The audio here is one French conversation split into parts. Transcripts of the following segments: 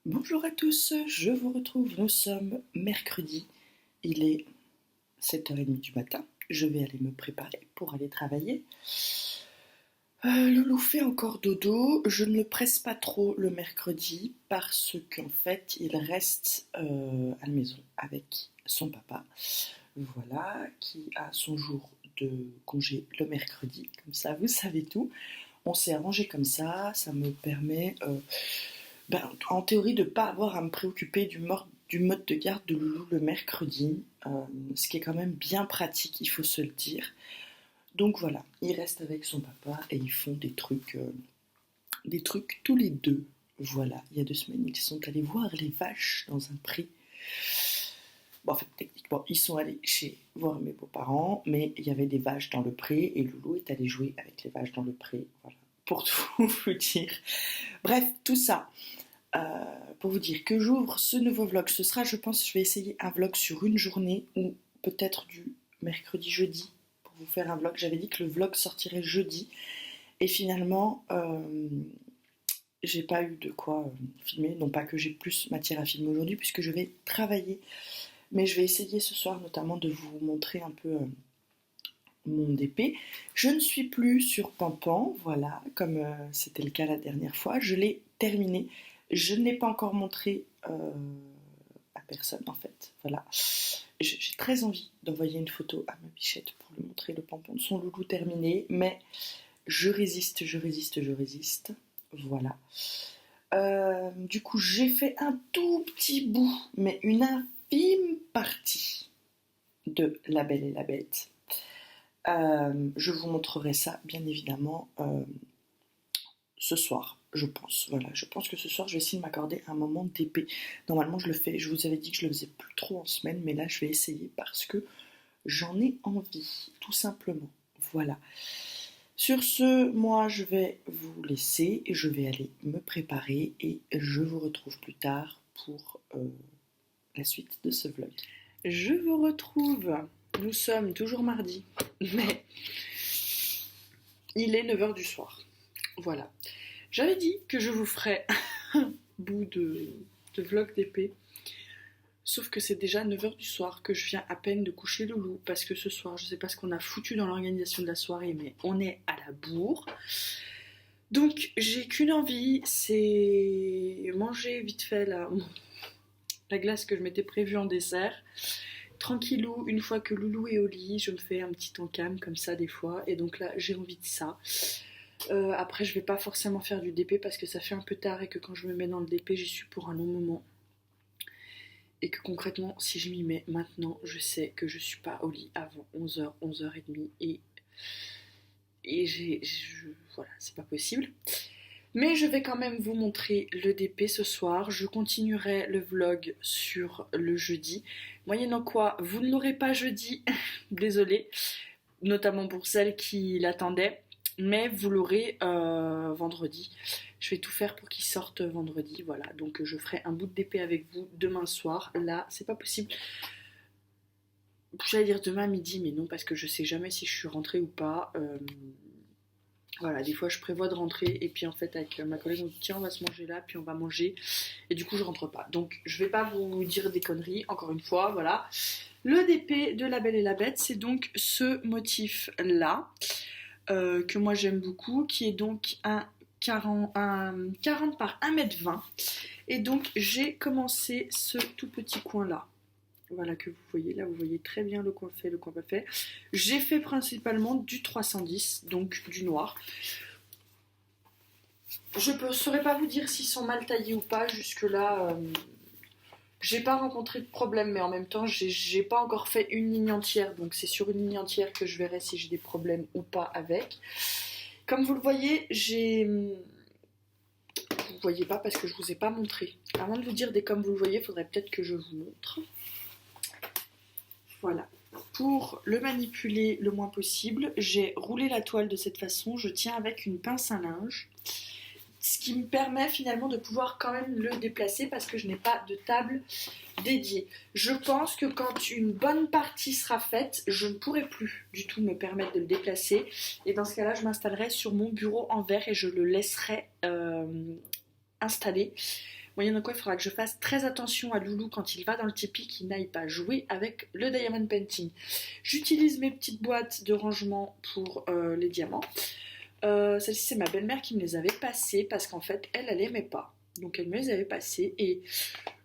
Bonjour à tous, je vous retrouve, nous sommes mercredi, il est 7h30 du matin, je vais aller me préparer pour aller travailler. Loulou fait encore dodo, je ne le presse pas trop le mercredi parce qu'en fait il reste à la maison avec son papa, voilà, qui a son jour de congé le mercredi, comme ça vous savez tout. On s'est arrangé comme ça me permet en théorie, de ne pas avoir à me préoccuper du mode de garde de Loulou le mercredi, ce qui est quand même bien pratique, il faut se le dire. Donc voilà, il reste avec son papa et ils font des trucs tous les deux. Voilà, il y a 2 semaines, ils sont allés voir les vaches dans un pré. Bon, en fait, techniquement, ils sont allés voir mes beaux-parents, mais il y avait des vaches dans le pré et Loulou est allé jouer avec les vaches dans le pré. Voilà, pour tout vous dire. Bref, tout ça. Pour vous dire que j'ouvre ce nouveau vlog, ce sera, je pense, je vais essayer un vlog sur une journée ou peut-être du mercredi-jeudi pour vous faire un vlog. J'avais dit que le vlog sortirait jeudi et finalement, j'ai pas eu de quoi filmer. Non pas que j'ai plus matière à filmer aujourd'hui puisque je vais travailler, mais je vais essayer ce soir notamment de vous montrer un peu mon DP. Je ne suis plus sur Pampan, voilà, comme c'était le cas la dernière fois. Je l'ai terminé. Je ne l'ai pas encore montré à personne en fait. Voilà. J'ai très envie d'envoyer une photo à ma bichette pour lui montrer le Pampon de son Loulou terminé, mais je résiste, je résiste, je résiste. Voilà. Du coup, j'ai fait un tout petit bout, mais une infime partie de La Belle et la Bête. Je vous montrerai ça, bien évidemment, ce soir, je pense. Voilà, je pense que ce soir, je vais essayer de m'accorder un moment d'épée. Normalement, je le fais. Je vous avais dit que je le faisais plus trop en semaine, mais là, je vais essayer parce que j'en ai envie, tout simplement. Voilà. Sur ce, moi, je vais vous laisser et je vais aller me préparer et je vous retrouve plus tard pour la suite de ce vlog. Je vous retrouve. Nous sommes toujours mardi, mais il est 9h du soir. Voilà. J'avais dit que je vous ferais un bout de vlog d'épée. Sauf que c'est déjà 9h du soir que je viens à peine de coucher Loulou. Parce que ce soir, je sais pas ce qu'on a foutu dans l'organisation de la soirée, mais on est à la bourre. Donc j'ai qu'une envie, c'est manger vite fait la glace que je m'étais prévue en dessert. Tranquillou, une fois que Loulou est au lit, je me fais un petit encam comme ça des fois. Et donc là, j'ai envie de ça. Après, je vais pas forcément faire du DP parce que ça fait un peu tard et que quand je me mets dans le DP, j'y suis pour un long moment. Et que concrètement, si je m'y mets maintenant, je sais que je suis pas au lit avant 11h, 11h30 et voilà, c'est pas possible. Mais je vais quand même vous montrer le DP ce soir. Je continuerai le vlog sur le jeudi. Moyennant quoi, vous ne l'aurez pas jeudi, désolée, notamment pour celles qui l'attendaient. Mais vous l'aurez vendredi. Je vais tout faire pour qu'il sorte vendredi, voilà. Donc je ferai un bout de DP avec vous demain soir. Là, c'est pas possible. J'allais dire demain midi, mais non, parce que je sais jamais si je suis rentrée ou pas. Voilà, des fois je prévois de rentrer et puis en fait avec ma collègue on dit tiens on va se manger là, puis on va manger et du coup je rentre pas. Donc je vais pas vous dire des conneries, encore une fois, voilà. Le DP de La Belle et la Bête, c'est donc ce motif là. Que moi j'aime beaucoup, qui est donc un 40 par 1,20 m. Et donc j'ai commencé ce tout petit coin là. Voilà que vous voyez, là vous voyez très bien le coin fait, le coin pas fait. J'ai fait principalement du 310, donc du noir. Je ne saurais pas vous dire s'ils sont mal taillés ou pas, jusque là j'ai pas rencontré de problème, mais en même temps j'ai pas encore fait une ligne entière, donc c'est sur une ligne entière que je verrai si j'ai des problèmes ou pas avec. Comme vous le voyez, vous voyez pas parce que je vous ai pas montré. Avant de vous dire des comme vous le voyez, il faudrait peut-être que je vous montre. Voilà. Pour le manipuler le moins possible, j'ai roulé la toile de cette façon. Je tiens avec une pince à linge, ce qui me permet finalement de pouvoir quand même le déplacer parce que je n'ai pas de table dédiée. Je pense que quand une bonne partie sera faite, je ne pourrai plus du tout me permettre de le déplacer. Et dans ce cas-là, je m'installerai sur mon bureau en verre et je le laisserai installé Moyennant quoi, il faudra que je fasse très attention à Loulou quand il va dans le tipi, qu'il n'aille pas jouer avec le diamond painting. J'utilise mes petites boîtes de rangement pour les diamants. Celle-ci, c'est ma belle-mère qui me les avait passées parce qu'en fait, elle aimait pas. Donc elle me les avait passées et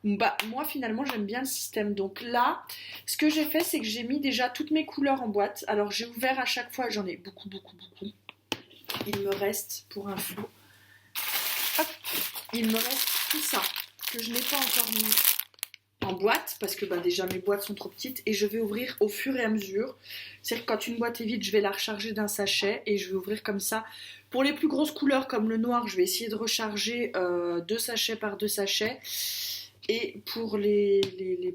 bah moi finalement j'aime bien le système. Donc là, ce que j'ai fait, c'est que j'ai mis déjà toutes mes couleurs en boîte. Alors j'ai ouvert à chaque fois, j'en ai beaucoup. Il me reste pour info, hop, il me reste tout ça que je n'ai pas encore mis en boîte parce que bah, déjà mes boîtes sont trop petites et je vais ouvrir au fur et à mesure. C'est-à-dire que quand une boîte est vide, je vais la recharger d'un sachet et je vais ouvrir comme ça. Pour les plus grosses couleurs comme le noir, je vais essayer de recharger 2 sachets par 2 sachets. Et pour les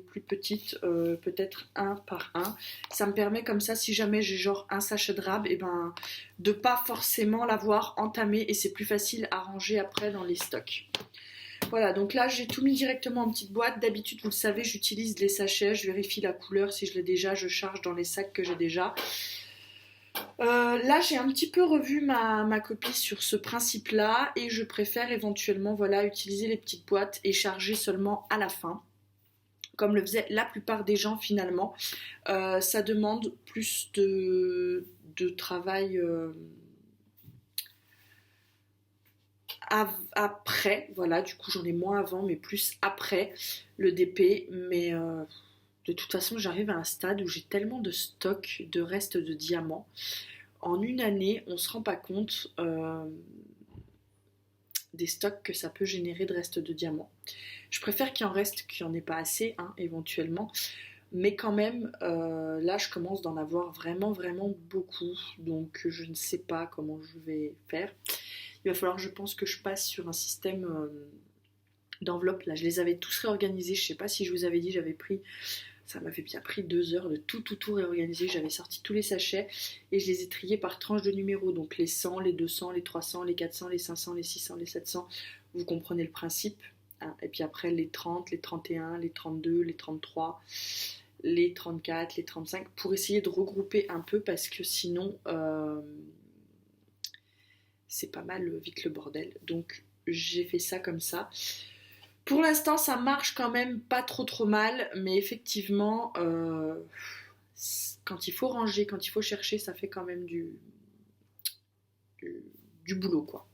plus petites, peut-être 1 par 1. Ça me permet comme ça, si jamais j'ai genre un sachet de rab, et ben, de pas forcément l'avoir entamé et c'est plus facile à ranger après dans les stocks. Voilà, donc là j'ai tout mis directement en petite boîte. D'habitude, vous le savez, j'utilise les sachets, je vérifie la couleur, si je l'ai déjà, je charge dans les sacs que j'ai déjà. Là j'ai un petit peu revu ma copie sur ce principe là et je préfère éventuellement voilà, utiliser les petites boîtes et charger seulement à la fin comme le faisaient la plupart des gens finalement. Ça demande plus de travail après, voilà, du coup j'en ai moins avant mais plus après le DP, mais de toute façon j'arrive à un stade où j'ai tellement de stock de restes de diamants. En une année, on ne se rend pas compte des stocks que ça peut générer de restes de diamants. Je préfère qu'il en reste, qu'il n'y en ait pas assez, hein, éventuellement. Mais quand même, là, je commence d'en avoir vraiment beaucoup. Donc, je ne sais pas comment je vais faire. Il va falloir, je pense, que je passe sur un système d'enveloppe. Là, je les avais tous réorganisés. Je ne sais pas si je vous avais dit, j'avais pris... Ça m'avait bien pris 2 heures de tout réorganiser. J'avais sorti tous les sachets et je les ai triés par tranches de numéros. Donc les 100, les 200, les 300, les 400, les 500, les 600, les 700. Vous comprenez le principe. Hein. Et puis après les 30, les 31, les 32, les 33, les 34, les 35. Pour essayer de regrouper un peu parce que sinon c'est pas mal vite le bordel. Donc j'ai fait ça comme ça. Pour l'instant, ça marche quand même pas trop mal, mais effectivement, quand il faut ranger, quand il faut chercher, ça fait quand même du boulot, quoi.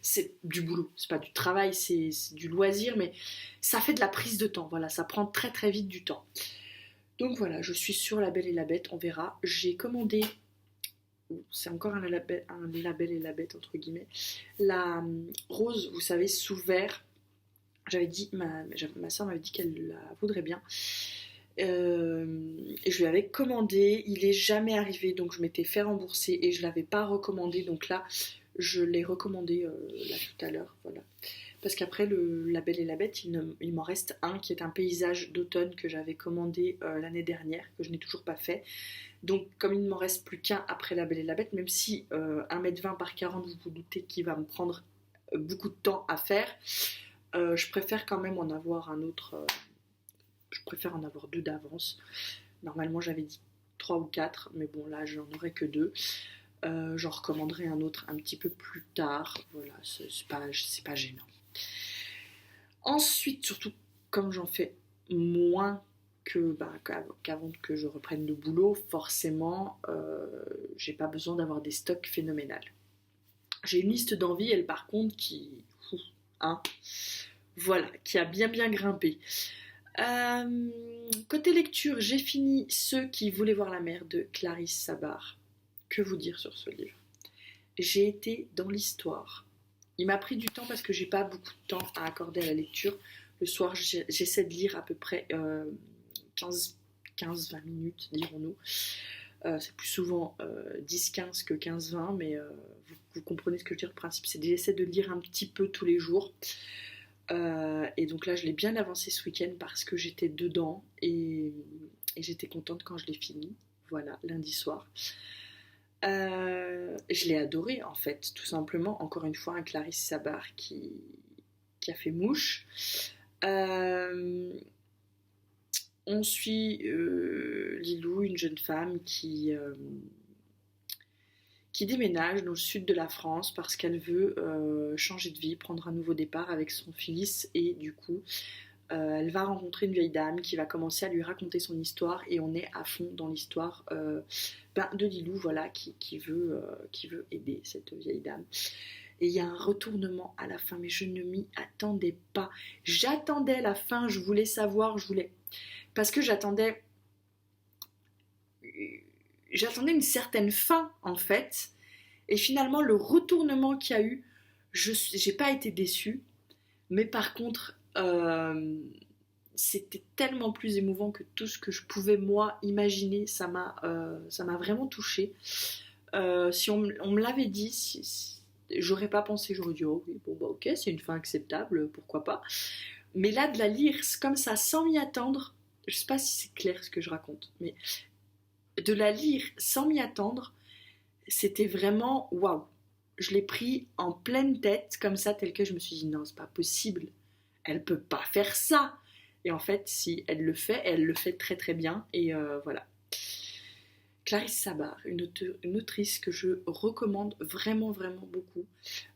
C'est du boulot, c'est pas du travail, c'est du loisir, mais ça fait de la prise de temps, voilà, ça prend très vite du temps. Donc voilà, je suis sur La Belle et la Bête, on verra. J'ai commandé, c'est encore un label et la bête, entre guillemets, la rose, vous savez, sous verre. J'avais dit, ma soeur m'avait dit qu'elle la voudrait bien. Et je lui avais commandé, il est jamais arrivé, donc je m'étais fait rembourser et je l'avais pas recommandé. Donc là, je l'ai recommandé là tout à l'heure, voilà. Parce qu'après La Belle et la Bête, il m'en reste un qui est un paysage d'automne que j'avais commandé l'année dernière, que je n'ai toujours pas fait. Donc comme il ne m'en reste plus qu'un après La Belle et la Bête, même si 1m20 par 40, vous vous doutez qu'il va me prendre beaucoup de temps à faire, je préfère quand même en avoir un autre. Je préfère en avoir 2 d'avance. Normalement, j'avais dit 3 ou 4, mais bon, là, j'en aurai que 2. J'en recommanderai un autre un petit peu plus tard. Voilà, c'est pas gênant. Ensuite, surtout, comme j'en fais moins qu'avant que je reprenne le boulot, forcément, j'ai pas besoin d'avoir des stocks phénoménales. J'ai une liste d'envie, elle, par contre, hein, voilà, qui a bien grimpé. Côté lecture, j'ai fini Ceux qui voulaient voir la mer de Clarisse Sabar. Que vous dire sur ce livre? J'ai été dans l'histoire. Il m'a pris du temps parce que j'ai pas beaucoup de temps à accorder à la lecture. Le soir, j'essaie de lire à peu près 15-20 minutes, dirons-nous. C'est plus souvent 10-15 que 15-20, mais vous comprenez ce que je veux dire. Le principe, c'est que j'essaie de lire un petit peu tous les jours. Et donc là, je l'ai bien avancé ce week-end parce que j'étais dedans et j'étais contente quand je l'ai fini. Voilà, lundi soir. Je l'ai adoré en fait, tout simplement. Encore une fois, un Clarisse Sabar qui a fait mouche. On suit Lilou, une jeune femme qui qui déménage dans le sud de la France parce qu'elle veut changer de vie, prendre un nouveau départ avec son fils et du coup elle va rencontrer une vieille dame qui va commencer à lui raconter son histoire et on est à fond dans l'histoire de Lilou, voilà, qui veut aider cette vieille dame. Et il y a un retournement à la fin, mais je ne m'y attendais pas. J'attendais la fin, je voulais savoir, parce que j'attendais une certaine fin en fait. Et finalement, le retournement qu'il y a eu, j'ai pas été déçue, mais par contre, c'était tellement plus émouvant que tout ce que je pouvais moi imaginer. Ça m'a vraiment touchée. Si on me l'avait dit, j'aurais pas pensé, j'aurais dit oh oui, bon bah ok, c'est une fin acceptable, pourquoi pas. Mais là, de la lire comme ça, sans m'y attendre, je sais pas si c'est clair ce que je raconte, mais de la lire sans m'y attendre, c'était vraiment waouh. Je l'ai pris en pleine tête, comme ça, tel que je me suis dit non, c'est pas possible, elle peut pas faire ça. Et en fait, si elle le fait, elle le fait très très bien, et voilà. Clarisse Sabar, une autrice que je recommande vraiment vraiment beaucoup.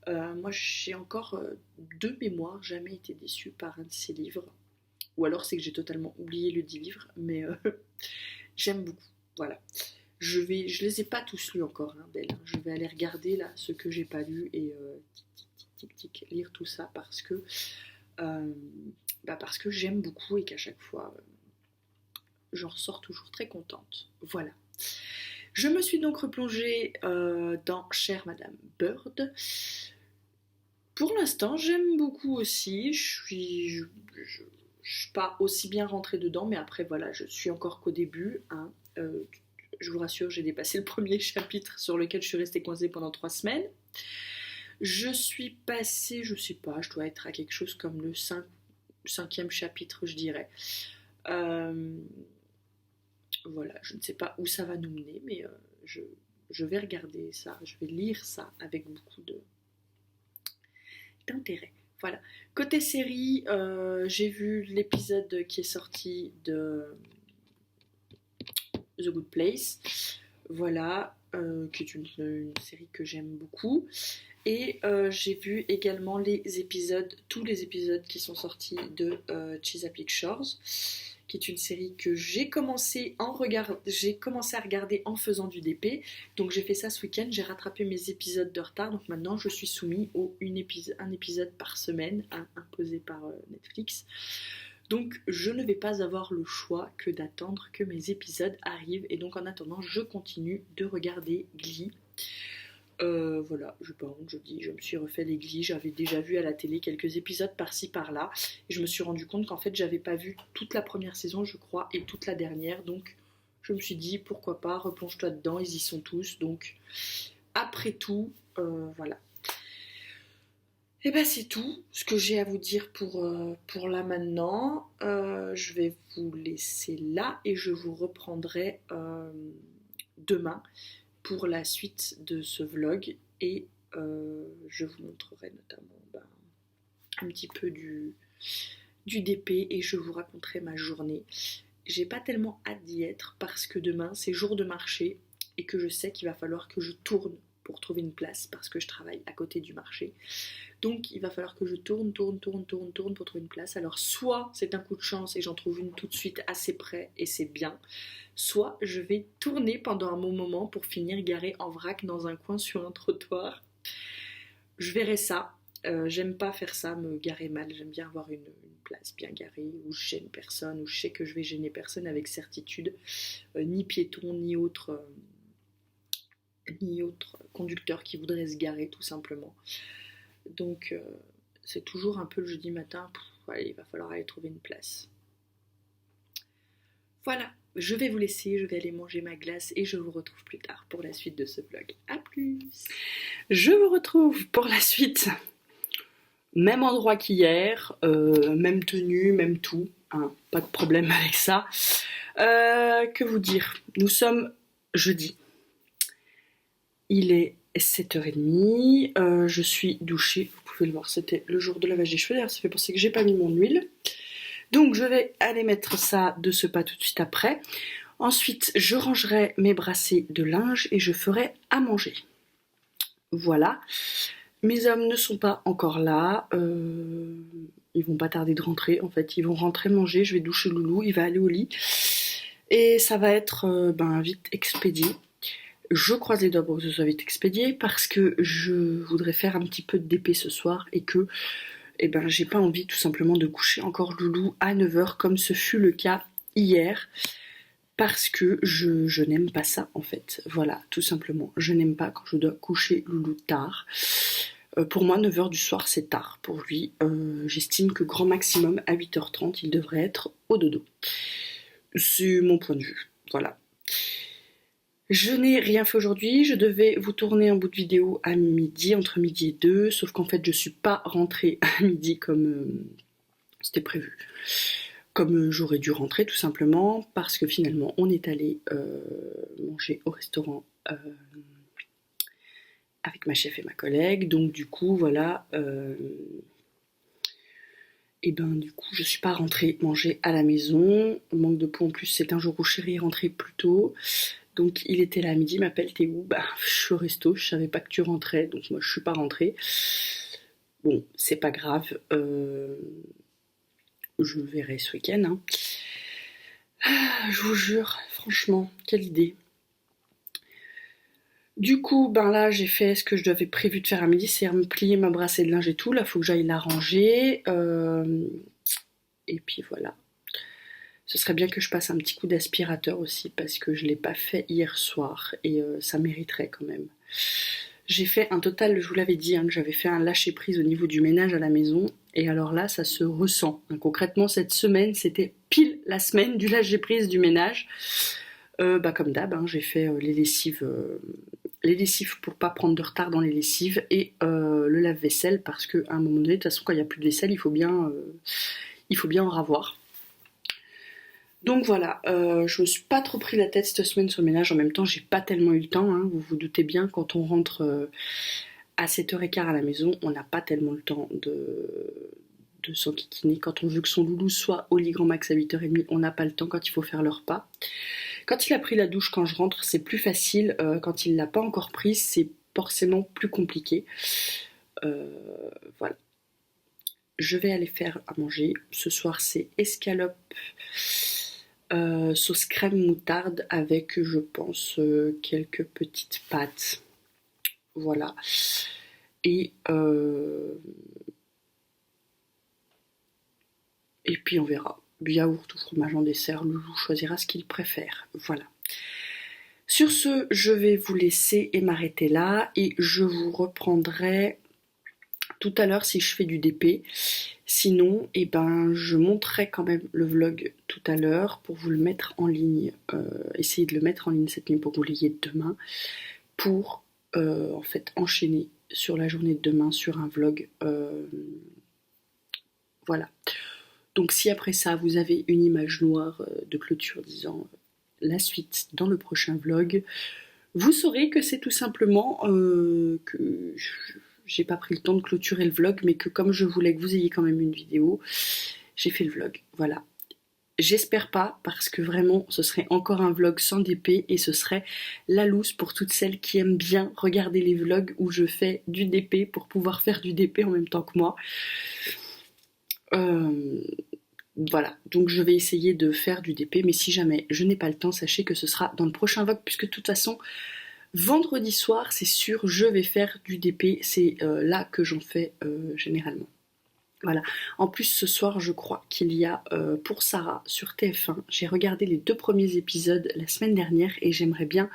Moi j'ai encore deux mémoires, jamais été déçue par un de ses livres. Ou alors c'est que j'ai totalement oublié le dit livre, mais j'aime beaucoup. Voilà. Je les ai pas tous lus encore, hein, d'elle. Je vais aller regarder là ce que j'ai pas lu et tic, lire tout ça parce que j'aime beaucoup et qu'à chaque fois j'en ressors toujours très contente. Voilà. Je me suis donc replongée dans Chère Madame Bird. Pour l'instant, j'aime beaucoup aussi. Je suis pas aussi bien rentrée dedans, mais après, voilà, je suis encore qu'au début. Hein. Je vous rassure, j'ai dépassé le premier chapitre sur lequel je suis restée coincée pendant 3 semaines. Je suis passée, je sais pas, je dois être à quelque chose comme le 5e chapitre, je dirais. Voilà, je ne sais pas où ça va nous mener, mais je vais regarder ça, je vais lire ça avec beaucoup d'intérêt. Voilà. Côté série, j'ai vu l'épisode qui est sorti de The Good Place, voilà, qui est une série que j'aime beaucoup. Et j'ai vu également tous les épisodes qui sont sortis de Chesapeake Shores, qui est une série que j'ai commencé à regarder en faisant du DP. Donc j'ai fait ça ce week-end, j'ai rattrapé mes épisodes de retard. Donc maintenant je suis soumise un épisode par semaine, imposé par Netflix. Donc je ne vais pas avoir le choix que d'attendre que mes épisodes arrivent. Et donc en attendant, je continue de regarder Glee. Voilà, je me suis refait les Glee, j'avais déjà vu à la télé quelques épisodes par-ci par-là, et je me suis rendu compte qu'en fait j'avais pas vu toute la première saison je crois, et toute la dernière, donc je me suis dit pourquoi pas, replonge-toi dedans, ils y sont tous, donc après tout, voilà. Et ben c'est tout ce que j'ai à vous dire pour là maintenant. Je vais vous laisser là, et je vous reprendrai demain pour la suite de ce vlog et je vous montrerai notamment un petit peu du DP et je vous raconterai ma journée. J'ai pas tellement hâte d'y être parce que demain c'est jour de marché et que je sais qu'il va falloir que je tourne pour trouver une place parce que je travaille à côté du marché. Donc il va falloir que je tourne pour trouver une place. Alors soit c'est un coup de chance et j'en trouve une tout de suite assez près et c'est bien, soit je vais tourner pendant un bon moment pour finir garée en vrac dans un coin sur un trottoir. Je verrai ça. J'aime pas faire ça, me garer mal. J'aime bien avoir une place bien garée où je gêne personne, où je sais que je vais gêner personne avec certitude, ni piéton, ni autre conducteur qui voudrait se garer tout simplement. Donc c'est toujours un peu le jeudi matin, il va falloir aller trouver une place. Voilà, je vais vous laisser, je vais aller manger ma glace et je vous retrouve plus tard pour la suite de ce vlog. A plus. Je vous retrouve pour la suite. Même endroit qu'hier, même tenue, même tout, hein, pas de problème avec ça. Que vous dire, nous sommes jeudi. Il est 7h30, je suis douchée, vous pouvez le voir, c'était le jour de lavage des cheveux, d'ailleurs ça fait penser que j'ai pas mis mon huile. Donc je vais aller mettre ça de ce pas tout de suite après. Ensuite je rangerai mes brassées de linge et je ferai à manger. Voilà. Mes hommes ne sont pas encore là. Ils vont pas tarder de rentrer. En fait, ils vont rentrer manger. Je vais doucher Loulou. Il va aller au lit. Et ça va être vite expédié. Je croise les doigts pour que ce soit vite expédié parce que je voudrais faire un petit peu de DP ce soir et que j'ai pas envie tout simplement de coucher encore Loulou à 9 h comme ce fut le cas hier parce que je n'aime pas ça en fait. Voilà, tout simplement. Je n'aime pas quand je dois coucher Loulou tard. Pour moi, 9 h du soir, c'est tard. Pour lui, j'estime que grand maximum, à 8 h 30, il devrait être au dodo. C'est mon point de vue. Voilà. Je n'ai rien fait aujourd'hui. Je devais vous tourner un bout de vidéo à midi, entre midi et 2. Sauf qu'en fait, je suis pas rentrée à midi comme c'était prévu. Comme j'aurais dû rentrer, tout simplement. Parce que finalement, on est allé manger au restaurant avec ma chef et ma collègue. Donc du coup, voilà. Du coup, je suis pas rentrée manger à la maison. Manque de peau en plus, c'est un jour où Chéri est rentré plus tôt. Donc il était là à midi, il m'appelle, t'es où? Bah, je suis au resto, je savais pas que tu rentrais, donc moi je suis pas rentrée. Bon, c'est pas grave. Je verrai ce week-end. Hein. Je vous jure, franchement, quelle idée. Du coup, là, j'ai fait ce que je devais prévu de faire à midi, c'est me plier ma brassée de linge et tout. Là, faut que j'aille la ranger. Et puis voilà. Ce serait bien que je passe un petit coup d'aspirateur aussi parce que je l'ai pas fait hier soir et ça mériterait quand même. J'ai fait un total, je vous l'avais dit, que j'avais fait un lâcher prise au niveau du ménage à la maison et alors là ça se ressent. Concrètement cette semaine c'était pile la semaine du lâcher prise du ménage. Comme d'hab, j'ai fait les lessives pour pas prendre de retard dans les lessives et le lave-vaisselle parce qu'à un moment donné, de toute façon quand il n'y a plus de vaisselle il faut bien en ravoir. Donc voilà, je me suis pas trop pris la tête cette semaine sur le ménage. En même temps, j'ai pas tellement eu le temps. Vous vous doutez bien, quand on rentre à 7 h 15 à la maison, on n'a pas tellement le temps de s'enquiquiner. Quand on veut que son loulou soit au lit grand max à 8 h 30, on n'a pas le temps quand il faut faire le repas. Quand il a pris la douche quand je rentre, c'est plus facile. Quand il l'a pas encore prise, c'est forcément plus compliqué. Voilà. Je vais aller faire à manger. Ce soir, c'est escalope. Sauce crème moutarde avec, je pense, quelques petites pâtes. Voilà. Et puis on verra. Yaourt ou fromage en dessert, Loulou choisira ce qu'il préfère. Voilà. Sur ce, je vais vous laisser et m'arrêter là. Et je vous reprendrai tout à l'heure si je fais du DP. Sinon, je monterai quand même le vlog tout à l'heure pour vous le mettre en ligne. Essayer de le mettre en ligne cette nuit pour que vous l'ayez demain. Pour enchaîner sur la journée de demain sur un vlog. Voilà. Donc si après ça vous avez une image noire de clôture disant la suite dans le prochain vlog, vous saurez que c'est tout simplement que j'ai pas pris le temps de clôturer le vlog, mais que comme je voulais que vous ayez quand même une vidéo, j'ai fait le vlog. Voilà. J'espère pas, parce que vraiment, ce serait encore un vlog sans DP et ce serait la loose pour toutes celles qui aiment bien regarder les vlogs où je fais du DP pour pouvoir faire du DP en même temps que moi. Voilà, donc je vais essayer de faire du DP, mais si jamais je n'ai pas le temps, sachez que ce sera dans le prochain vlog, puisque de toute façon, vendredi soir, c'est sûr, je vais faire du DP, c'est là que j'en fais généralement. Voilà. En plus, ce soir, je crois qu'il y a pour Sarah sur TF1. J'ai regardé les 2 premiers épisodes la semaine dernière et j'aimerais bien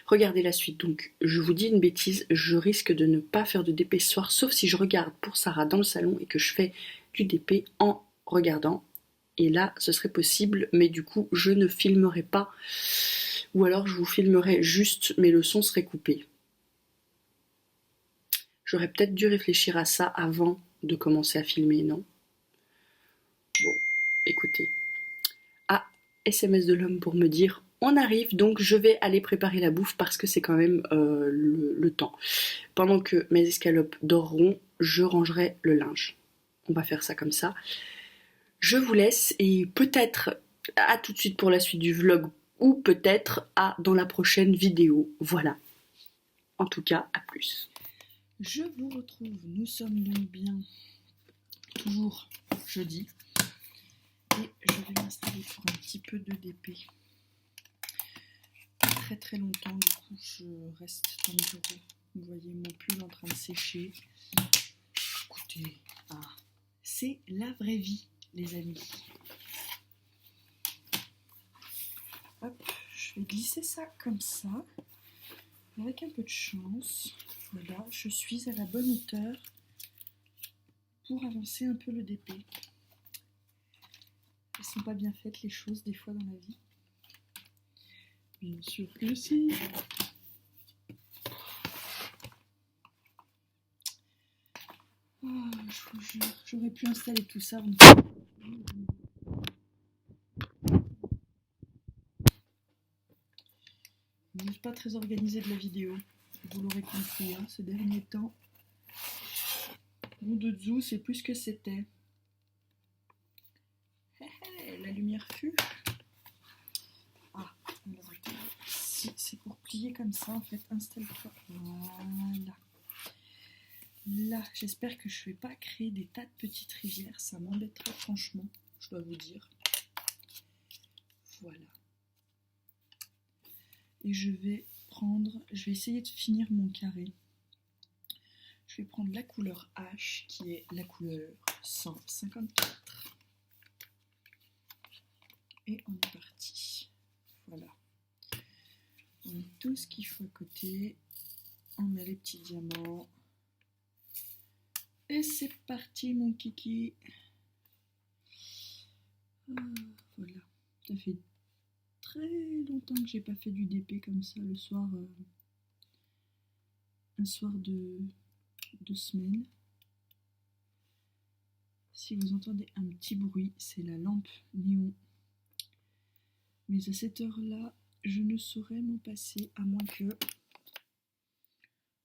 regarder la suite. Donc, je vous dis une bêtise, je risque de ne pas faire de DP ce soir, sauf si je regarde pour Sarah dans le salon et que je fais du DP en regardant. Et là, ce serait possible, mais du coup, je ne filmerai pas. Ou alors, je vous filmerai juste, mais le son serait coupé. J'aurais peut-être dû réfléchir à ça avant de commencer à filmer, non? Bon, écoutez. Ah, SMS de l'homme pour me dire on arrive, donc je vais aller préparer la bouffe parce que c'est quand même le temps. Pendant que mes escalopes dorront, je rangerai le linge. On va faire ça comme ça. Je vous laisse et peut-être à tout de suite pour la suite du vlog ou peut-être à dans la prochaine vidéo. Voilà. En tout cas, à plus. Je vous retrouve, nous sommes donc bien toujours jeudi et je vais m'installer pour un petit peu de DP. Très très longtemps, du coup je reste dans le bureau. Vous voyez mon pull en train de sécher. Écoutez, c'est la vraie vie les amis. Hop, je vais glisser ça comme ça, avec un peu de chance. Voilà, je suis à la bonne hauteur pour avancer un peu le DP. Elles sont pas bien faites les choses des fois dans la vie. Bien sûr que si. Oh, je vous jure, j'aurais pu installer tout ça. Je ne suis pas très organisée de la vidéo. Vous l'aurez compris, hein, ces derniers temps. Mon Doudou, c'est plus que c'était. La lumière fut. Ah, alors attends. Si, c'est pour plier comme ça, en fait. Installe-toi. Voilà. Là, j'espère que je ne vais pas créer des tas de petites rivières. Ça m'embêterait franchement, je dois vous dire. Voilà. Et je vais essayer de finir mon carré. Je vais prendre la couleur H, qui est la couleur 154. Et on est parti. Voilà. On met tout ce qu'il faut à côté. On met les petits diamants. Et c'est parti mon kiki. Voilà. Ça fait très longtemps que j'ai pas fait du DP comme ça le soir. Un soir de semaine. Si vous entendez un petit bruit, c'est la lampe néon. Mais à cette heure-là, je ne saurais m'en passer à moins que...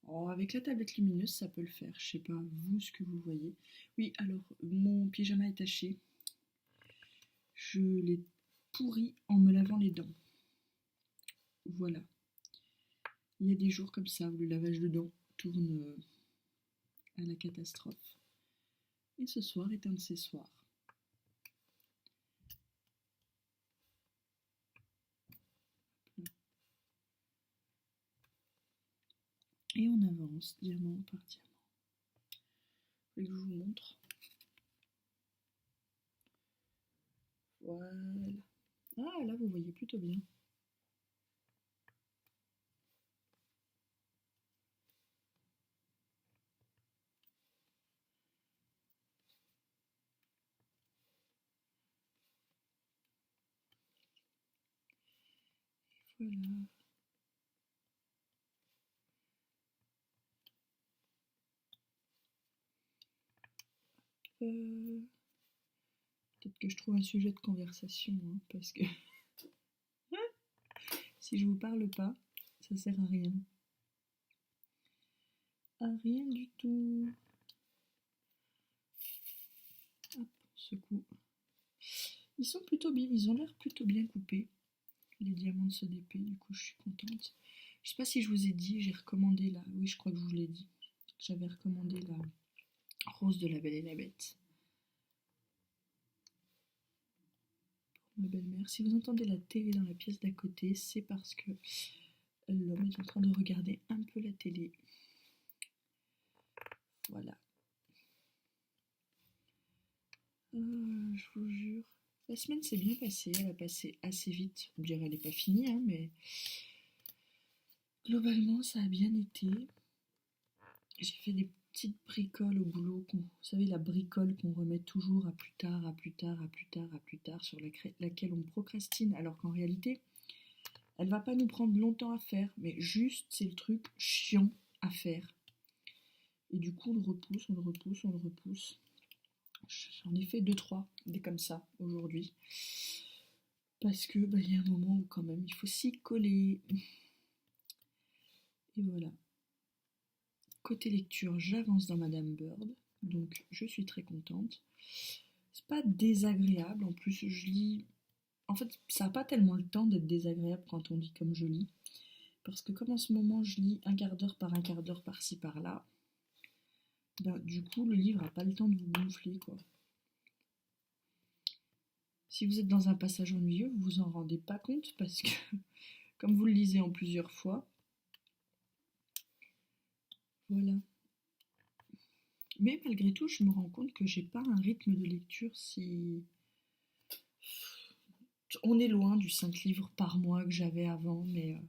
Oh, avec la tablette lumineuse, ça peut le faire. Je sais pas, vous, ce que vous voyez. Oui, alors, mon pyjama est taché. Je l'ai pourri en me lavant les dents. Voilà. Il y a des jours comme ça où le lavage de dents tourne à la catastrophe. Et ce soir est un de ces soirs. Et on avance diamant par diamant. Vous voulez que je vous montre? Voilà. Ah, là, vous voyez plutôt bien. Voilà. Peut-être que je trouve un sujet de conversation, hein, parce que si je vous parle pas, ça sert à rien. À rien du tout. Hop, ce coup. Ils sont plutôt bien, ils ont l'air plutôt bien coupés, les diamants de ce DP, du coup je suis contente. Je sais pas si je vous ai dit, j'ai recommandé la... Oui, je crois que je vous l'ai dit. J'avais recommandé la rose de la Belle et la Bête. Ma belle-mère. Si vous entendez la télé dans la pièce d'à côté, c'est parce que l'homme est en train de regarder un peu la télé. Voilà. Je vous jure. La semaine s'est bien passée, elle a passé assez vite. Vous me direz, elle n'est pas finie, hein, mais globalement, ça a bien été. J'ai fait des petites bricoles au boulot. Vous savez, la bricole qu'on remet toujours à plus tard, à plus tard, à plus tard, à plus tard, sur laquelle on procrastine, alors qu'en réalité, elle va pas nous prendre longtemps à faire, mais juste, c'est le truc chiant à faire. Et du coup, on le repousse, on le repousse, on le repousse. J'en ai fait 2-3, des comme ça, aujourd'hui. Parce que, y a un moment où quand même, il faut s'y coller. Et voilà. Côté lecture, j'avance dans Madame Bird, donc je suis très contente. C'est pas désagréable, en plus je lis... En fait, ça n'a pas tellement le temps d'être désagréable quand on lit comme je lis. Parce que comme en ce moment je lis un quart d'heure par-ci par-là, du coup, le livre n'a pas le temps de vous gonfler, quoi. Si vous êtes dans un passage ennuyeux, vous vous en rendez pas compte parce que, comme vous le lisez en plusieurs fois, voilà. Mais malgré tout, je me rends compte que j'ai pas un rythme de lecture si... On est loin du 5 livres par mois que j'avais avant, mais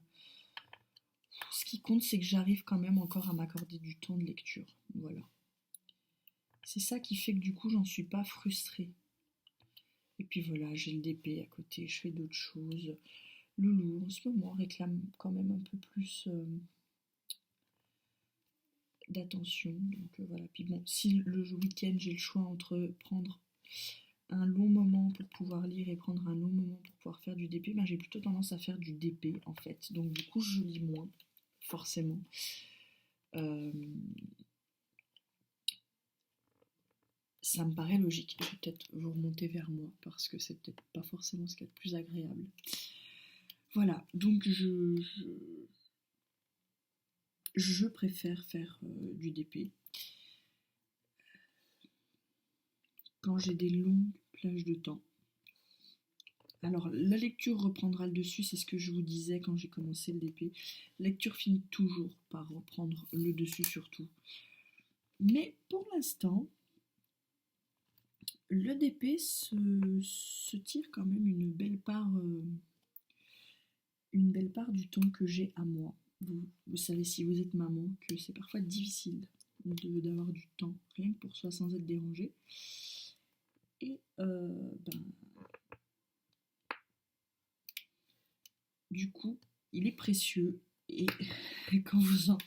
ce qui compte, c'est que j'arrive quand même encore à m'accorder du temps de lecture. Voilà. C'est ça qui fait que du coup, j'en suis pas frustrée. Et puis voilà, j'ai le DP à côté, je fais d'autres choses. Loulou, en ce moment, réclame quand même un peu plus d'attention. Donc voilà. Puis bon, si le week-end, j'ai le choix entre prendre un long moment pour pouvoir lire et prendre un long moment pour pouvoir faire du DP, ben j'ai plutôt tendance à faire du DP en fait. Donc du coup, je lis moins, forcément. Ça me paraît logique. Je vais peut-être vous remonter vers moi parce que c'est peut-être pas forcément ce qu'il y a de plus agréable. Voilà, donc je préfère faire du DP quand j'ai des longues plages de temps. Alors, la lecture reprendra le dessus, c'est ce que je vous disais quand j'ai commencé le DP. La lecture finit toujours par reprendre le dessus surtout. Mais pour l'instant, le DP se tire quand même une belle part du temps que j'ai à moi. Vous savez, si vous êtes maman, que c'est parfois difficile d'avoir du temps, rien que pour soi, sans être dérangé. Et du coup, il est précieux. Et quand vous en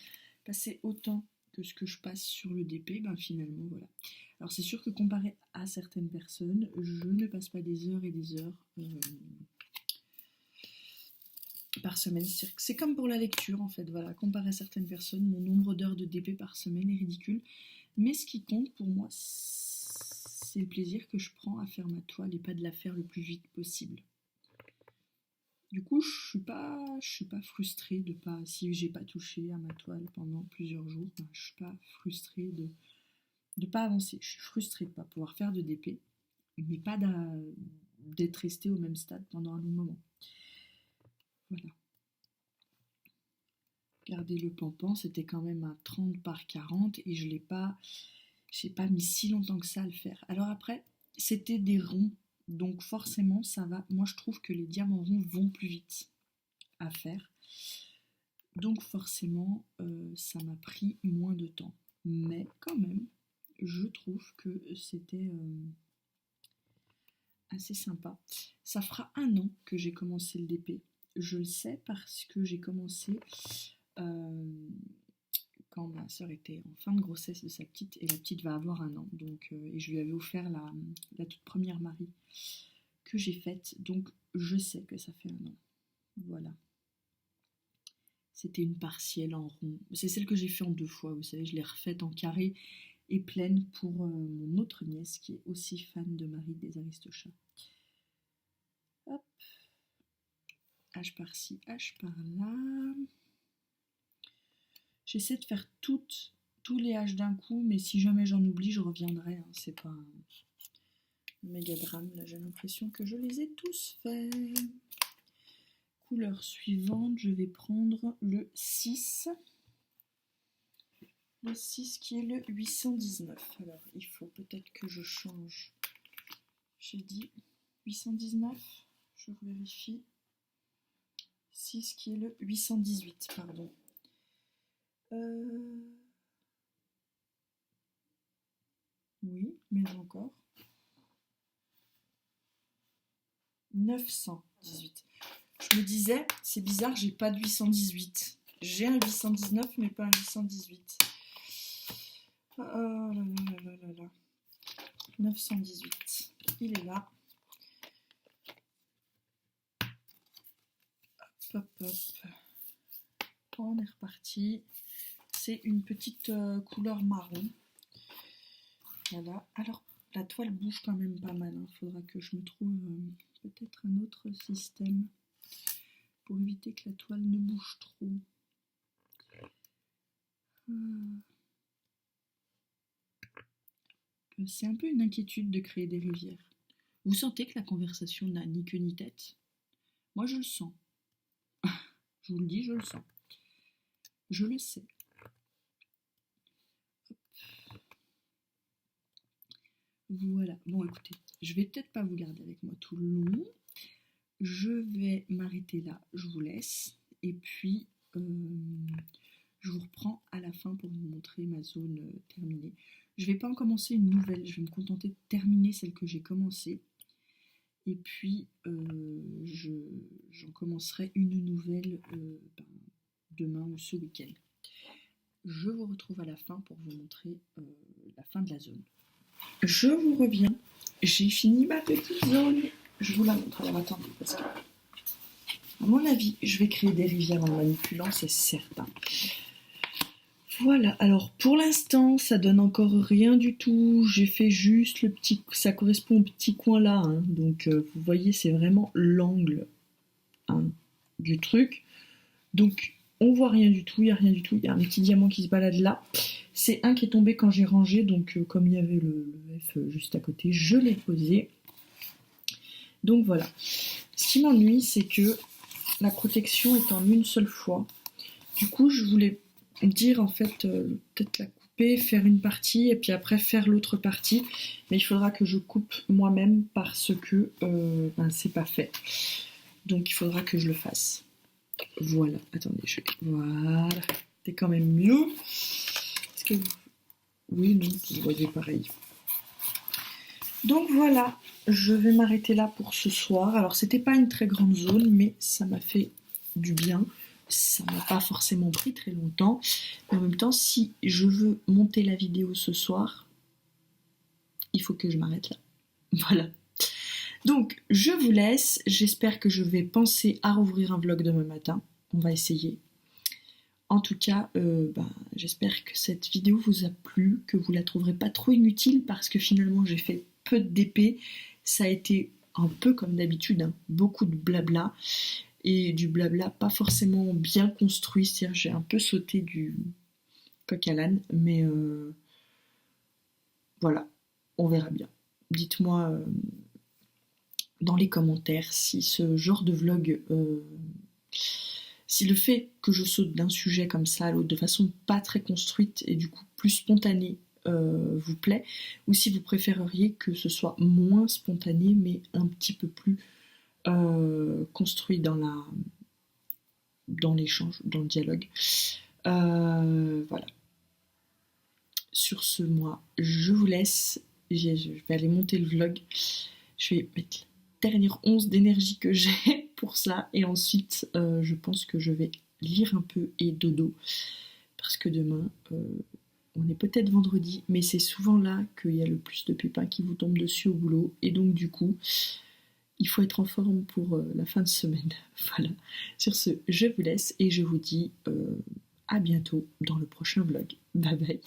passez autant que ce que je passe sur le DP, ben finalement, voilà. Alors c'est sûr que comparé à certaines personnes, je ne passe pas des heures et des heures par semaine. C'est comme pour la lecture en fait, voilà. Comparé à certaines personnes, mon nombre d'heures de DP par semaine est ridicule. Mais ce qui compte pour moi, c'est le plaisir que je prends à faire ma toile et pas de la faire le plus vite possible. Du coup, je suis pas frustrée de pas, si j'ai pas touché à ma toile pendant plusieurs jours, ben, je suis pas frustrée de pas avancer. Je suis frustrée de pas pouvoir faire de DP, mais pas d'être restée au même stade pendant un long moment. Voilà. Regardez le pampan, c'était quand même un 30 par 40 et j'ai pas mis si longtemps que ça à le faire. Alors après, c'était des ronds, donc forcément ça va. Moi je trouve que les diamants ronds vont plus vite à faire. Donc forcément, ça m'a pris moins de temps. Mais quand même, je trouve que c'était assez sympa. Ça fera 1 an que j'ai commencé le DP. Je le sais parce que j'ai commencé quand ma soeur était en fin de grossesse de sa petite, et la petite va avoir 1 an. Donc, et je lui avais offert la toute première Marie que j'ai faite. Donc je sais que ça fait 1 an. Voilà. C'était une partielle en rond. C'est celle que j'ai fait en 2 fois, vous savez, je l'ai refaite en carré et pleine pour mon autre nièce qui est aussi fan de Marie des Aristochats. Hop. H par-ci, H par-là. J'essaie de faire tous les H d'un coup, mais si jamais j'en oublie, je reviendrai. Hein. C'est pas un méga drame. Là, j'ai l'impression que je les ai tous faits. Couleur suivante, je vais prendre le 6. Le 6 qui est le 819. Alors, il faut peut-être que je change. J'ai dit 819. Je vérifie. 6 qui est le 818, pardon. Oui, mais encore. 918. Je me disais, c'est bizarre, j'ai pas de 818. J'ai un 819, mais pas un 818. Oh là là là là là. 918. Il est là. Hop, hop, hop. On est reparti. C'est une petite couleur marron. Voilà. Alors, la toile bouge quand même pas mal. Il faudra que je me trouve peut-être un autre système pour éviter que la toile ne bouge trop. C'est un peu une inquiétude de créer des rivières. Vous sentez que la conversation n'a ni queue ni tête? Moi, je le sens. Je vous le dis, je le sens. Je le sais. Voilà. Bon, écoutez, je vais peut-être pas vous garder avec moi tout le long. Je vais m'arrêter là. Je vous laisse. Et puis, je vous reprends à la fin pour vous montrer ma zone terminée. Je vais pas en commencer une nouvelle. Je vais me contenter de terminer celle que j'ai commencée. Et puis, j'en commencerai une nouvelle demain ou ce week-end. Je vous retrouve à la fin pour vous montrer la fin de la zone. Je vous reviens. J'ai fini ma petite zone. Je vous la montre. Alors attendez, parce que, à mon avis, je vais créer des rivières en manipulant, c'est certain. Voilà, alors pour l'instant, ça donne encore rien du tout. J'ai fait juste le petit, ça correspond au petit coin là, hein. Donc vous voyez, c'est vraiment l'angle du truc. Donc on voit rien du tout, il n'y a rien du tout. Il y a un petit diamant qui se balade là. C'est un qui est tombé quand j'ai rangé, donc comme il y avait le F juste à côté, je l'ai posé. Donc voilà. Ce qui m'ennuie, c'est que la protection est en une seule fois. Du coup, je voulais dire en fait, peut-être la couper, faire une partie et puis après faire l'autre partie. Mais il faudra que je coupe moi-même parce que c'est pas fait. Donc il faudra que je le fasse. Voilà, attendez, voilà, c'est quand même mieux. Est-ce que oui, non, vous voyez pareil. Donc voilà, je vais m'arrêter là pour ce soir. Alors c'était pas une très grande zone, mais ça m'a fait du bien. Ça m'a pas forcément pris très longtemps. Mais en même temps, si je veux monter la vidéo ce soir, il faut que je m'arrête là. Voilà. Donc, je vous laisse. J'espère que je vais penser à rouvrir un vlog demain matin. On va essayer. En tout cas, j'espère que cette vidéo vous a plu, que vous la trouverez pas trop inutile parce que finalement j'ai fait peu de DP. Ça a été un peu comme d'habitude, hein, beaucoup de blabla. Et du blabla pas forcément bien construit. C'est-à-dire j'ai un peu sauté du coq à l'âne. Mais voilà, on verra bien. Dites-moi dans les commentaires si ce genre de vlog, si le fait que je saute d'un sujet comme ça à l'autre de façon pas très construite et du coup plus spontanée vous plaît, ou si vous préféreriez que ce soit moins spontané mais un petit peu plus construit dans l'échange, dans le dialogue. Voilà. Sur ce, moi, je vous laisse. Je vais aller monter le vlog. Je vais mettre dernière once d'énergie que j'ai pour ça et ensuite je pense que je vais lire un peu et dodo parce que demain on est peut-être vendredi mais c'est souvent là qu'il y a le plus de pépins qui vous tombent dessus au boulot et donc du coup il faut être en forme pour la fin de semaine. Voilà, sur ce je vous laisse et je vous dis à bientôt dans le prochain vlog. Bye bye.